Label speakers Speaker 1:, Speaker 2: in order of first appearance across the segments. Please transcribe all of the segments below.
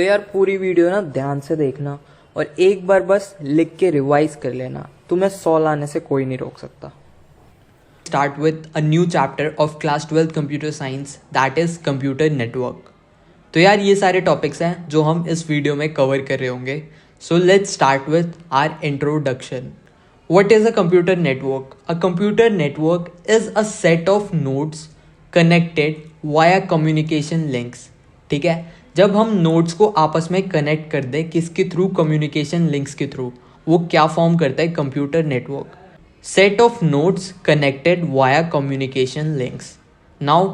Speaker 1: तो यार पूरी वीडियो ना ध्यान से देखना और एक बार बस लिख के रिवाइज कर लेना, तुम्हें 100 लाने से कोई नहीं रोक सकता।
Speaker 2: Start with a new chapter of class 12 computer science, that is computer network. तो यार ये सारे टॉपिक्स हैं जो हम इस वीडियो में कवर कर रहे होंगे। So let's start with our introduction. What is a computer network? A computer network is a set of nodes connected via communication links. ठीक है, जब हम नोड्स को आपस में कनेक्ट कर दें किसके थ्रू, कम्युनिकेशन लिंक्स के थ्रू, वो क्या फॉर्म करता है, computer network. Set of nodes connected via communication links. Now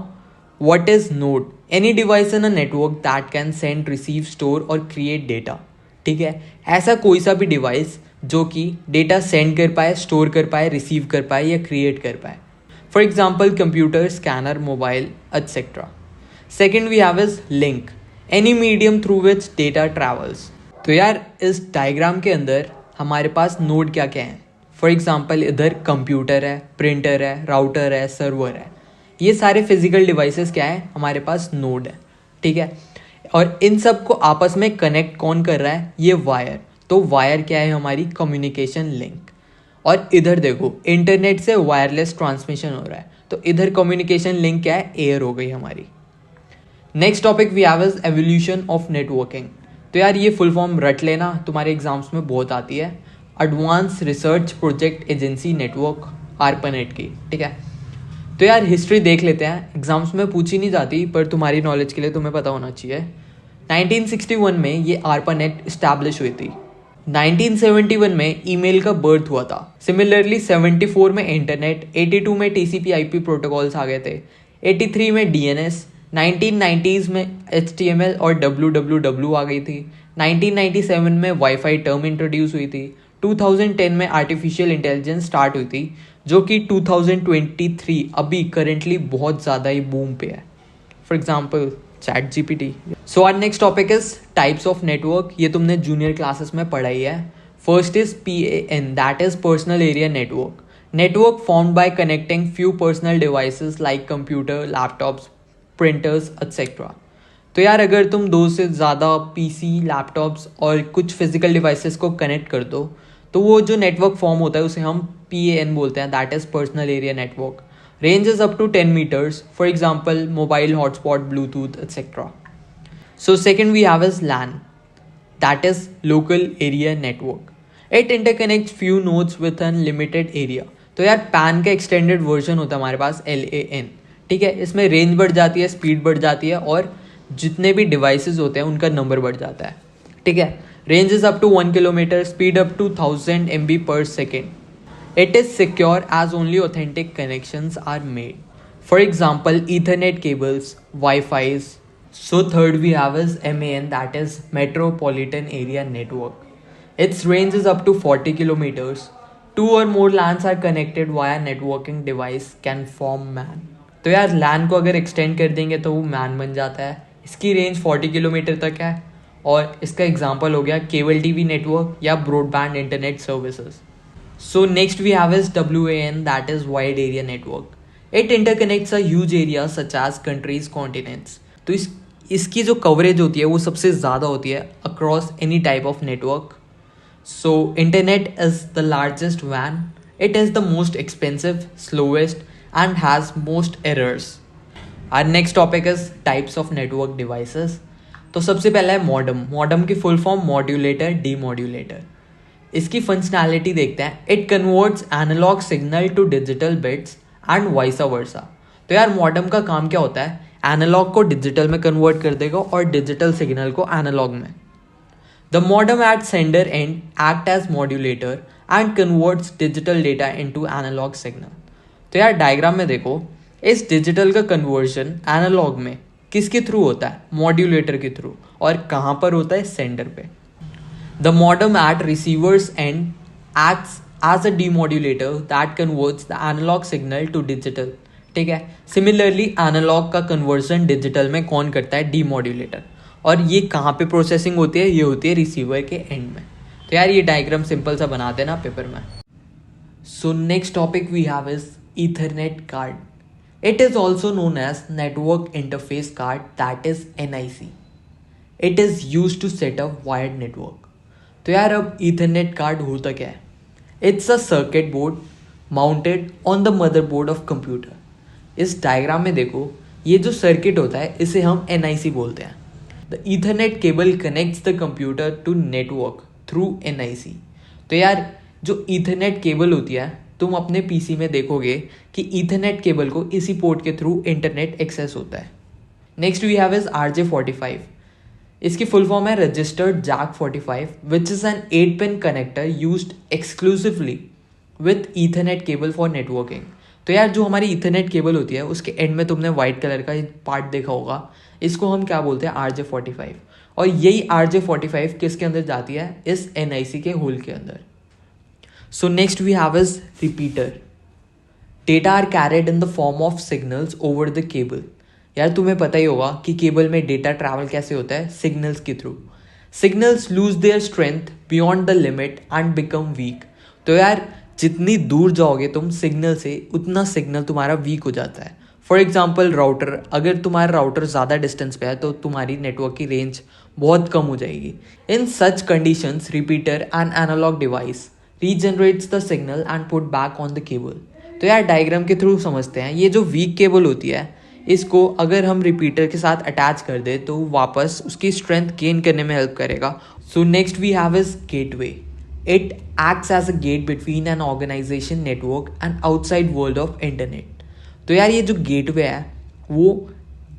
Speaker 2: what is node? Any device in a network that can send, receive, store और क्रिएट डेटा। ठीक है, ऐसा कोई सा भी डिवाइस जो कि डेटा सेंड कर पाए, स्टोर कर पाए, रिसीव कर पाए या क्रिएट कर पाए। For example computer, scanner, mobile etcetera. Second we have is link, any medium through which data travels. तो यार इस डायग्राम के अंदर हमारे पास नोड क्या क्या हैं। फॉर एग्जाम्पल इधर कंप्यूटर है, प्रिंटर है, राउटर है, सर्वर है। ये सारे फिजिकल डिवाइसेस क्या है, हमारे पास नोड है। ठीक है, और इन सब को आपस में कनेक्ट कौन कर रहा है, ये वायर। तो वायर क्या है, हमारी कम्युनिकेशन लिंक। और इधर देखो इंटरनेट से वायरलेस ट्रांसमिशन हो रहा है, तो इधर कम्युनिकेशन लिंक क्या है, एयर हो गई हमारी। Next topic we have is evolution of networking. तो यार ये फुल फॉर्म रट लेना, तुम्हारे एग्जाम्स में बहुत आती है। Advance research project agency network, ARPANET की। ठीक है, तो यार हिस्ट्री देख लेते हैं, एग्जाम्स में पूछी नहीं जाती पर तुम्हारी नॉलेज के लिए तुम्हें पता होना चाहिए। 1961 में ये ARPANET इस्टेब्लिश हुई थी। 1971 में ईमेल का बर्थ हुआ था। सिमिलरली 74 में इंटरनेट, 82 में TCP/IP प्रोटोकॉल्स आ गए थे, 83 में DNS, 1990s में HTML और WWW आ गई थी, 1997 में वाईफाई टर्म इंट्रोड्यूस हुई थी, 2010 में आर्टिफिशियल इंटेलिजेंस स्टार्ट हुई थी, जो कि 2023 अभी करेंटली बहुत ज़्यादा ही बूम पे है। For example ChatGPT। So our next topic is types of network. ये तुमने जूनियर क्लासेस में पढ़ा ही है। First is PAN, that is personal area network. Network formed by connecting few personal devices like computer, laptops, printers etcetera. तो यार अगर तुम 2 से ज़्यादा PC, लैपटॉप्स और कुछ फिजिकल डिवाइसेस को कनेक्ट कर दो तो वो जो नेटवर्क फॉर्म होता है उसे हम PAN बोलते हैं, that is personal area network. Range is up to 10 meters, for example mobile hotspot, Bluetooth etc. So second we have is LAN, that is local area network. It interconnects few nodes with a limited area. तो यार PAN का extended version होता है हमारे पास LAN। ठीक है, इसमें range बढ़ जाती है, स्पीड बढ़ जाती है और जितने भी डिवाइसेस होते हैं उनका नंबर बढ़ जाता है। ठीक है, range is up to 1 kilometre, speed up to 1000 MB per second. It is secure as only authentic connections are made. For example, Ethernet cables, Wi-Fi's. So third we have is MAN, that is Metropolitan Area Network. Its range is up to 40 kilometers. 2 or more LANs are connected via networking device can form MAN. तो यार LAN को अगर extend कर देंगे तो वो MAN बन जाता है। इसकी रेंज 40 किलोमीटर तक है और इसका एग्जाम्पल हो गया केबल TV नेटवर्क या broadband internet services. So next we have is WAN, that is wide area network. It interconnects a huge area such as countries, continents. तो इसकी जो कवरेज होती है वो सबसे ज़्यादा होती है across any type of network. So internet is the largest WAN. It is the most expensive, slowest and has most errors. Our next topic is types of network devices. तो सबसे पहला है मॉडम। मॉडम की full form modulator, demodulator. इसकी functionality देखते हैं। It converts analogue signal to digital bits and vice versa. तो यार मॉडम का काम क्या होता है, एनालॉग को डिजिटल में कन्वर्ट कर देगा और डिजिटल सिग्नल को एनालॉग में। The modem at sender end act as modulator and converts digital data into analogue signal. तो यार डायग्राम में देखो, इस डिजिटल का कन्वर्जन एनालॉग में किसके थ्रू होता है, मॉड्यूलेटर के थ्रू। और कहाँ पर होता है, सेंडर पे। The modem at receiver's end acts as a demodulator that converts the analog signal to digital. ठीक है, सिमिलरली एनालॉग का कन्वर्जन डिजिटल में कौन करता है, डीमॉड्यूलेटर। और ये कहाँ पे प्रोसेसिंग होती है, ये होती है रिसीवर के एंड में। तो यार ये डायग्राम सिंपल सा बना देना पेपर में। So next topic we have is Ethernet card. It is also known as network interface card, that is NIC. It is use to set up wired network. तो यार अब ईथरनेट कार्ड होता क्या है? It's a circuit board mounted on the motherboard of computer. इस diagram में देखो, ये जो सर्किट होता है इसे हम NIC बोलते हैं। The Ethernet cable connects the computer to network through NIC। तो यार जो ईथरनेट केबल होती है, तुम अपने PC में देखोगे कि ईथरनेट केबल को इसी पोर्ट के थ्रू इंटरनेट एक्सेस होता है। Next we have is RJ45। इसकी फुल फॉर्म है registered jack 45 which is an 8-पिन connector used exclusively with Ethernet cable for networking. तो यार जो हमारी ईथरनेट केबल होती है उसके एंड में तुमने वाइट कलर का पार्ट देखा होगा, इसको हम क्या बोलते हैं? RJ45। और यही RJ45 किसके अंदर जाती है? इस NIC के होल के अंदर। So next we have is repeater. Data are carried in the form of signals over the cable. यार तुम्हें पता ही होगा कि केबल में डेटा ट्रैवल कैसे होता है? सिग्नल्स के through. Signals lose their strength beyond the limit and become weak. तो यार जितनी दूर जाओगे तुम सिग्नल से, उतना सिग्नल तुम्हारा वीक हो जाता है। फॉर एग्जाम्पल राउटर, अगर तुम्हारा राउटर ज़्यादा डिस्टेंस पे है तो तुम्हारी नेटवर्क की रेंज बहुत कम हो जाएगी। In such conditions repeater and analog device regenerates the signal and put back on the cable. तो यार डायग्राम के थ्रू समझते हैं, ये जो वीक केबल होती है इसको अगर हम रिपीटर के साथ अटैच कर दे तो वापस उसकी स्ट्रेंथ गेन करने में हेल्प करेगा। So next we have is gateway. It acts as a gate between an organisation network and outside world of internet. तो यार ये जो गेटवे है वो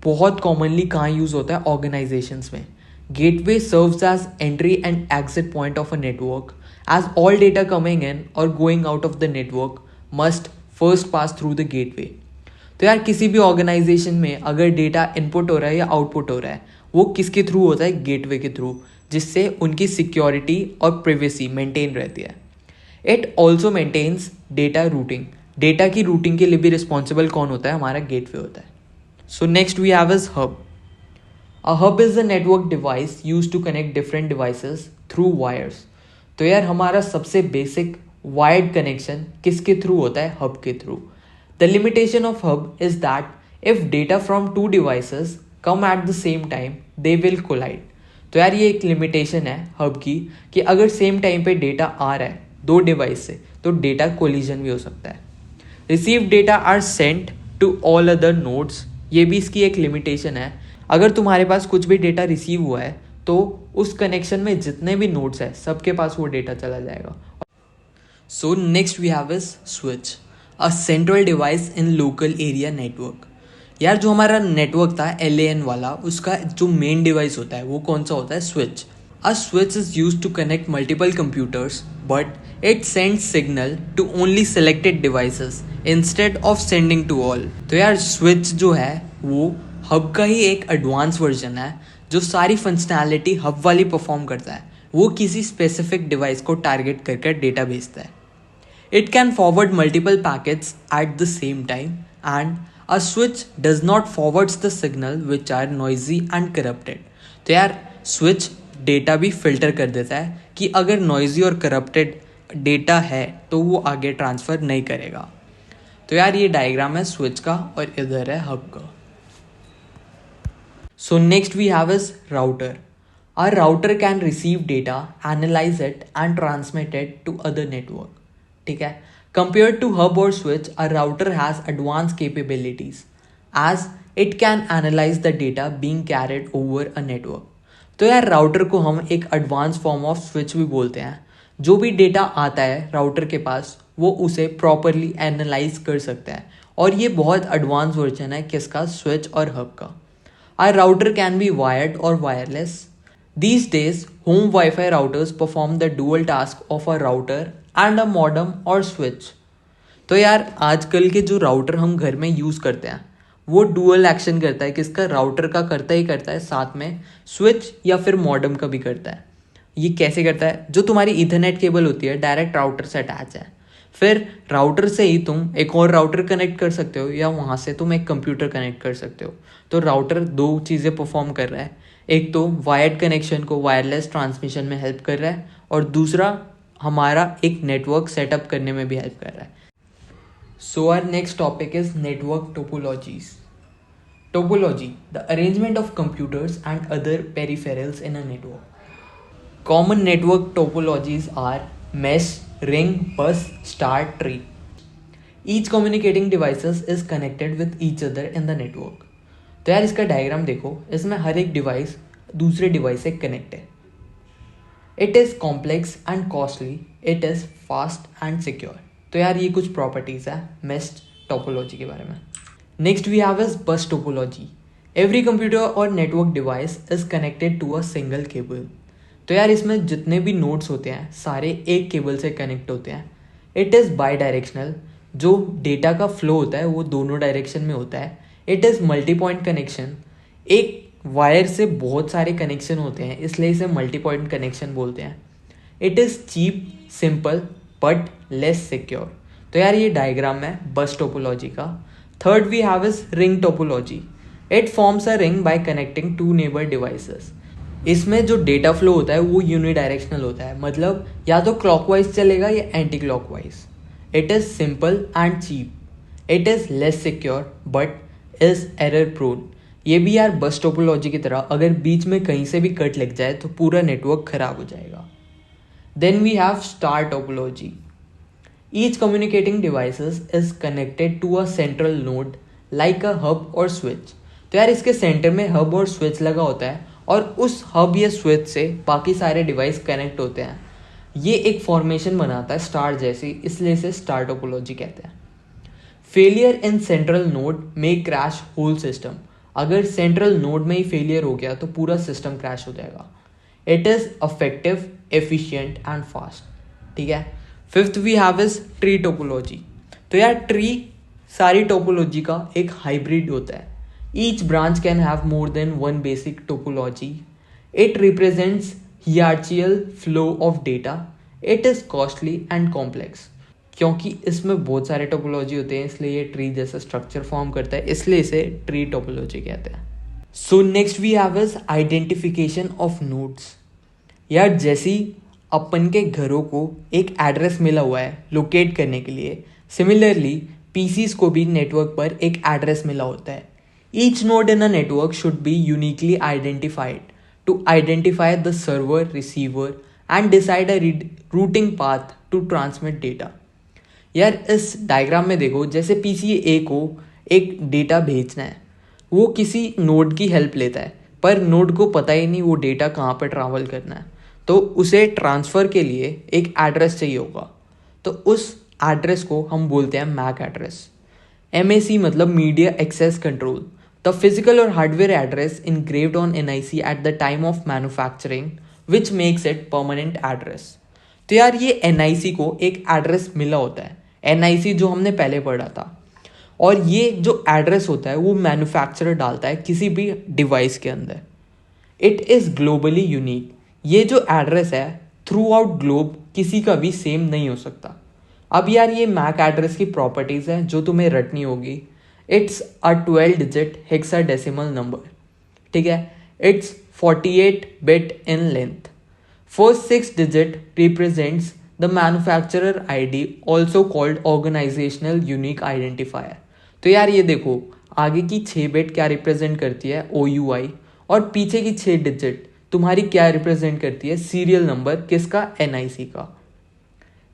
Speaker 2: बहुत कॉमनली कहाँ यूज़ होता है? ऑर्गेनाइजेशंस में। Gateway serves as entry and exit point of a network as all data coming in और going out of the network must first pass through the gateway. तो यार किसी भी ऑर्गेनाइजेशन में अगर डेटा इनपुट हो रहा है या आउटपुट हो रहा है, वो किसके थ्रू होता है? गेटवे के थ्रू, जिससे उनकी सिक्योरिटी और प्रिवेसी मेंटेन रहती है। It also maintains data routing. Data की रूटिंग के लिए भी रिस्पॉन्सिबल कौन होता है? हमारा गेटवे होता है। So next we have is hub. A hub is a network device use to connect different devices through wires. तो यार हमारा सबसे बेसिक वायर्ड कनेक्शन किसके थ्रू होता है? हब के थ्रू। The limitation of hub is that if data from two devices come at the same time they will collide. तो यार ये एक लिमिटेशन है हब की कि अगर सेम टाइम पे डेटा आ रहा है दो डिवाइस से तो डेटा कोलिजन भी हो सकता है। Receive data are sent to all other nodes. ये भी इसकी एक लिमिटेशन है। अगर तुम्हारे पास कुछ भी डेटा रिसीव हुआ है तो उस कनेक्शन में जितने भी नोड्स है सबके पास वो डेटा चला जाएगा। So next we have is switch, a central device in local area network. यार जो हमारा नेटवर्क था LAN वाला, उसका जो मेन डिवाइस होता है वो कौन सा होता है? Switch. A switch is use to connect multiple computers but it sends signal to only selected devices instead of sending to all. तो यार स्विच जो है वो हब का ही एक एडवांस वर्जन है जो सारी फंक्शनैलिटी हब वाली परफॉर्म करता है। वो किसी स्पेसिफिक डिवाइस को टारगेट करके डेटा भेजता है। It can forward multiple packets at the same time, and a switch does not forwards the signal which are noisy and corrupted. तो यार switch डेटा भी फिल्टर कर देता है कि अगर noisy और corrupted डेटा है तो वो आगे ट्रांसफ़र नहीं करेगा। तो यार ये डायग्राम है स्विच का और इधर है हब का। So next we have is router. Our router can receive data, analyze it and transmit it to other network. ठीक है, compared to hub or switch, a router has advanced capabilities as it can analyze the data being carried over a network. तो यार router को हम एक advance form off switch भी बोलते हैं। जो भी डेटा आता है राउटर के पास वो उसे प्रॉपरली एनालाइज कर सकता है, और ये बहुत एडवांस वर्जन है किसका? स्विच और हब का। Our router can be wired or wireless. These days, home Wi-Fi routers perform the dual task of a router and a modem or switch. तो यार आजकल के जो राउटर हम घर में यूज़ करते हैं वो डुअल एक्शन करता है। किसका? राउटर का करता ही करता है, साथ में स्विच या फिर मॉडेम का भी करता है। ये कैसे करता है? जो तुम्हारी ईथरनेट केबल होती है डायरेक्ट राउटर से अटैच है, फिर राउटर से ही तुम एक और राउटर कनेक्ट कर सकते हो या वहाँ से तुम एक कंप्यूटर कनेक्ट कर सकते हो। तो राउटर दो चीज़ें परफॉर्म कर रहा है, एक तो वायर्ड कनेक्शन को वायरलेस ट्रांसमिशन में हेल्प कर रहा है और दूसरा हमारा एक नेटवर्क सेटअप करने में भी हेल्प कर रहा है। So our next topic is network topologies. Topology, the arrangement of computers and other peripherals in a network. Common network topologies are mesh, ring, bus, star, tree. Each communicating devices is connected with each other in the network. तो यार इसका diagram देखो, इसमें हर एक device दूसरे device से connect है. It is complex and costly, it is fast and secure. तो यार ये कुछ प्रॉपर्टीज़ है मेश टोपोलॉजी के बारे में. Next we have is bus topology. Every computer और network device is connected to a single cable. तो यार इसमें जितने भी नोड्स होते हैं सारे एक केबल से कनेक्ट होते हैं. इट इज़ बाई डायरेक्शनल, जो डेटा का फ्लो होता है वो दोनों डायरेक्शन में होता है. It is multi point connection, एक वायर से बहुत सारे कनेक्शन होते हैं इसलिए इसे मल्टी पॉइंट कनेक्शन बोलते हैं. It is cheap, simple but less secure. तो यार ये डायग्राम है बस टोपोलॉजी का. Third we have is ring topology. It forms a ring by connecting two neighbour devices. इसमें जो डेटा फ्लो होता है वो यूनिडायरेक्शनल होता है, मतलब या तो क्लॉकवाइज चलेगा या anti clockwise. It is simple and cheap. It is less secure but is error prone. ये भी यार बस टोपोलॉजी की तरह अगर बीच में कहीं से भी कट लग जाए तो पूरा नेटवर्क खराब हो जाएगा. Then we have star topology. Each communicating devices is connected to a central node like a hub और स्विच. तो यार इसके सेंटर में हब और स्विच लगा होता है और उस हब या स्विच से बाकी सारे डिवाइस कनेक्ट होते हैं. ये एक फॉर्मेशन बनाता है स्टार जैसी, इसलिए इसे स्टार टोपोलॉजी कहते हैं. फेलियर इन सेंट्रल नोड में क्रैश होल सिस्टम. अगर सेंट्रल नोड में ही फेलियर हो गया तो पूरा सिस्टम क्रैश हो जाएगा. It is effective, efficient and fast. ठीक है. Fifth we have is tree topology. तो यार ट्री सारी टोपोलॉजी का एक हाइब्रिड होता है. Each branch can have more than one basic topology. It represents hierarchical flow of data. It is costly and complex. क्योंकि इसमें बहुत सारे टोपोलॉजी होते हैं इसलिए ये ट्री जैसा स्ट्रक्चर फॉर्म करता है, इसलिए इसे ट्री टोपोलॉजी कहते हैं. So next we have is identification of nodes. यार जैसी अपन के घरों को एक एड्रेस मिला हुआ है लोकेट करने के लिए, सिमिलरली पीसीज को भी नेटवर्क पर एक एड्रेस मिला होता है. Each node in a network should be uniquely identified to identify the server, receiver and decide a routing path to transmit data. यार इस डायग्राम में देखो, जैसे पीसी ए को एक डेटा भेजना है, वो किसी नोड की हेल्प लेता है पर नोड को पता ही नहीं वो डेटा कहाँ पर ट्रैवल करना है. तो उसे ट्रांसफ़र के लिए एक एड्रेस चाहिए होगा, तो उस एड्रेस को हम बोलते हैं मैक एड्रेस. MAC मतलब media access control. The physical और hardware address engraved on NIC at the time of manufacturing which makes it permanent address. तो यार ये NIC को एक एड्रेस मिला होता है, NIC जो हमने पहले पढ़ा था, और ये जो एड्रेस होता है वो मैन्युफैक्चरर डालता है किसी भी डिवाइस के अंदर. It is globally unique. ये जो एड्रेस है थ्रू आउट ग्लोब किसी का भी सेम नहीं हो सकता. अब यार ये मैक एड्रेस की प्रॉपर्टीज़ है जो तुम्हें रटनी होगी. It's a 12 digit hexadecimal number. ठीक है. It's 48 bit in length. First 6 digit represents the manufacturer ID, also called organizational unique identifier. तो यार ये देखो, आगे की 6 बिट क्या रिप्रेजेंट करती है, OUI, और पीछे की 6 डिजिट तुम्हारी क्या रिप्रेजेंट करती है, सीरियल नंबर किसका, NIC का.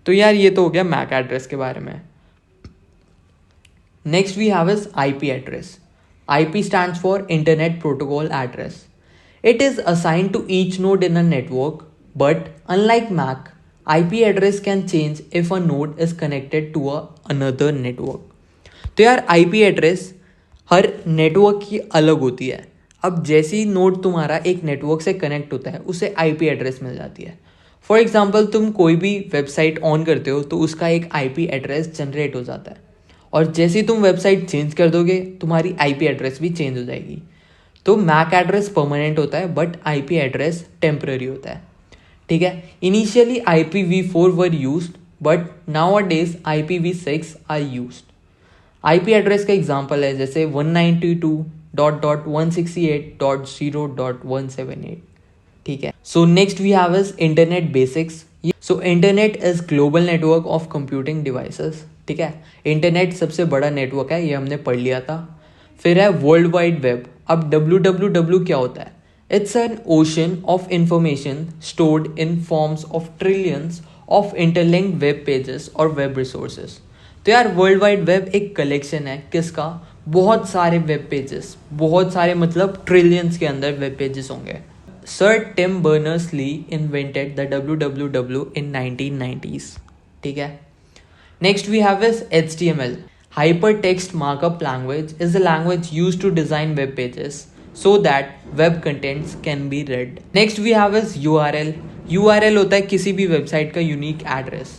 Speaker 2: तो यार ये तो हो गया मैक एड्रेस के बारे में. Next we have is IP address. IP stands for Internet Protocol Address. It is assigned to each node in a network. But unlike Mac, IP address can change if a node is connected to another network. तो यार IP address हर network की अलग होती है. अब जैसे ही node तुम्हारा एक नेटवर्क से कनेक्ट होता है उसे IP एड्रेस मिल जाती है. फॉर एग्जांपल तुम कोई भी वेबसाइट ऑन करते हो तो उसका एक IP एड्रेस जनरेट हो जाता है, और जैसे ही तुम वेबसाइट चेंज कर दोगे तुम्हारी IP एड्रेस भी चेंज हो जाएगी. तो मैक एड्रेस परमानेंट होता है बट IP एड्रेस टेम्पररी होता है. ठीक है. Initially IPv4 were used but nowadays IPv6 are used. IP address का एग्जांपल है जैसे 192.168.0.178. ठीक है. So next we have is internet basics. So internet is global network of computing devices. ठीक है. इंटरनेट सबसे बड़ा नेटवर्क है, ये हमने पढ़ लिया था. फिर है वर्ल्ड वाइड वेब। अब www क्या होता है? It's an ocean of information stored in forms of trillions of interlinked web pages और वेब रिसोर्सेज। तो यार वर्ल्ड वाइड वेब एक कलेक्शन है किसका? बहुत सारे वेब पेजेस, बहुत सारे मतलब ट्रिलियंस के अंदर वेब पेजेस होंगे। Sir Tim Berners Lee invented the www in 1990s। ठीक है। Next we have is HTML। Hypertext Markup Language is a language used to design web pages so that web contents can be read. Next we have is URL. URL होता है किसी भी website का unique address.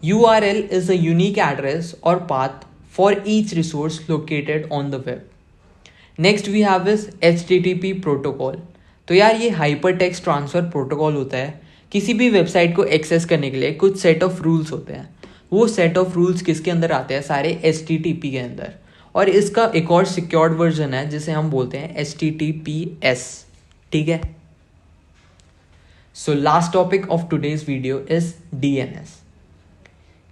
Speaker 2: URL is a unique address or path for each resource located on the web. Next we have is HTTP protocol. तो यार ये Hypertext Transfer Protocol होता है। किसी भी वेबसाइट को एक्सेस करने के लिए कुछ सेट ऑफ रूल्स होते हैं। वो सेट ऑफ रूल्स किसके अंदर आते हैं? सारे HTTP के अंदर। और इसका एक और सिक्योर्ड वर्जन है जिसे हम बोलते हैं HTTPS। ठीक है। So last topic of today's video is DNS।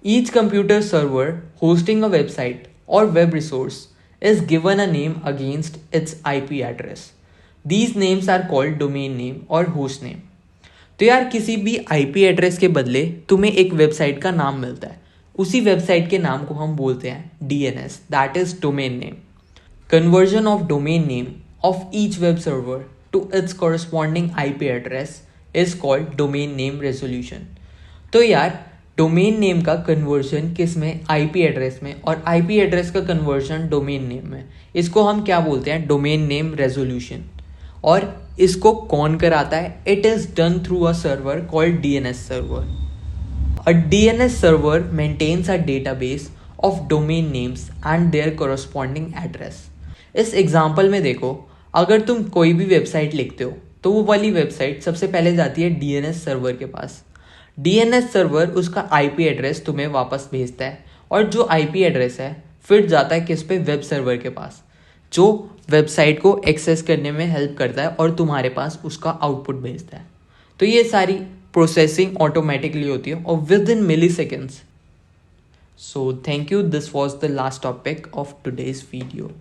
Speaker 2: Each computer server hosting a website or web resource is given a name against its IP address. These names are called domain name or host name. तो यार किसी भी IP address के बदले तुम्हें एक website का नाम मिलता है। उसी वेबसाइट के नाम को हम बोलते हैं DNS, that is domain name. Conversion of domain name of each web server to its corresponding IP address is called domain name resolution. तो यार डोमेन नेम का कन्वर्जन किस में? IP एड्रेस में, और IP एड्रेस का कन्वर्जन डोमेन नेम में। इसको हम क्या बोलते हैं? Domain name resolution. और इसको कौन कराता है? It is done through a server called DNS server. A DNS server maintains a database of domain names and their corresponding address. इस एग्जाम्पल में देखो, अगर तुम कोई भी वेबसाइट लिखते हो तो वो वाली वेबसाइट सबसे पहले जाती है DNS सर्वर के पास। DNS सर्वर उसका IP एड्रेस तुम्हें वापस भेजता है, और जो IP एड्रेस है फिर जाता है किस पे? वेब सर्वर के पास, जो वेबसाइट को एक्सेस करने में हेल्प करता है और तुम्हारे पास उसका आउटपुट भेजता है। तो ये सारी प्रोसेसिंग ऑटोमेटिकली होती है और within milliseconds. So thank you, this was the last topic of today's video.